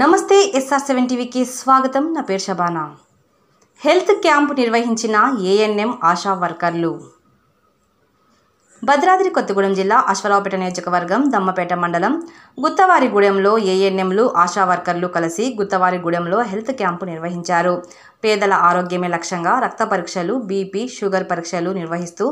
నమస్తే SR7 టీవీకి స్వాగతం. నా పేరు షబానా. హెల్త్ క్యాంప్ నిర్వహించిన ఏఎన్ఎం ఆశా వర్కర్లు. భద్రాద్రి కొత్తగూడెం జిల్లా అశ్వరావుపేట నియోజకవర్గం దమ్మపేట మండలం గుత్తవారిగూడెంలో ఏఎన్ఎంలు ఆశా వర్కర్లు కలిసి గుత్తవారిగూడెంలో హెల్త్ క్యాంపు నిర్వహించారు. పేదల ఆరోగ్యమే లక్ష్యంగా రక్త పరీక్షలు, బీపీ, షుగర్ పరీక్షలు నిర్వహిస్తూ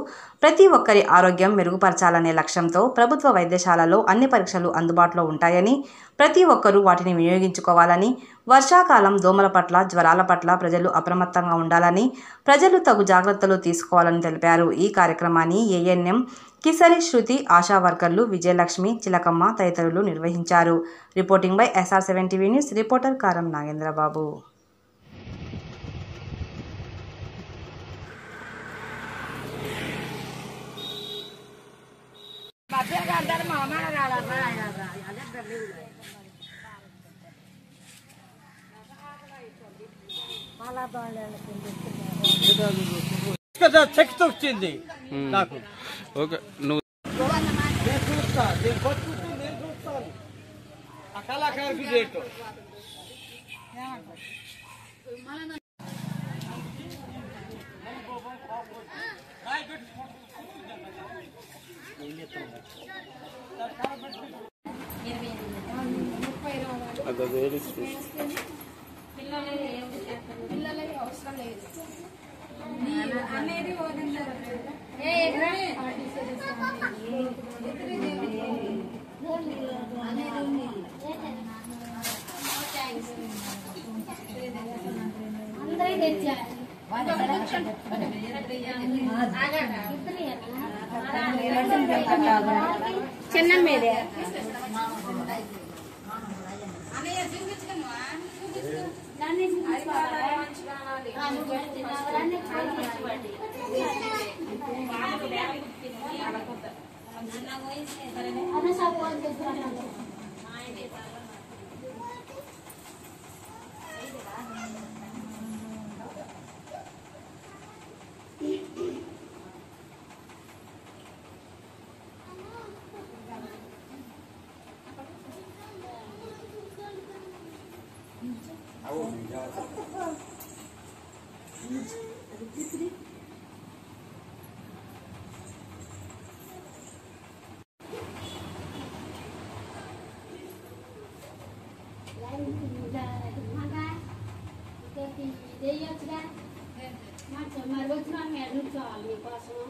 ప్రతి ఒక్కరి ఆరోగ్యం మెరుగుపరచాలనే లక్ష్యంతో ప్రభుత్వ వైద్యశాలలో అన్ని పరీక్షలు అందుబాటులో ఉంటాయని, ప్రతి ఒక్కరూ వాటిని వినియోగించుకోవాలని, వర్షాకాలం దోమల పట్ల, జ్వరాల పట్ల ప్రజలు అప్రమత్తంగా ఉండాలని, ప్రజలు తగు జాగ్రత్తలు తీసుకోవాలని తెలిపారు. ఈ కార్యక్రమాన్ని ఏఎన్ఎం కిసరి శృతి, ఆశా వర్కర్లు విజయలక్ష్మి, చిలకమ్మ తదితరులు నిర్వహించారు. Reporting by SR7 TV news. Reporter కారం నాగేంద్రబాబు. శక్తి వచ్చింది నాకు. ఆ కళాకారుకి చేయటం పిల్లలకి అవసరం లేదు అనేది అందరూ తెచ్చారు. చిన్న మీదే మరి వచ్చిన మేము చూడాలి మీకోసం.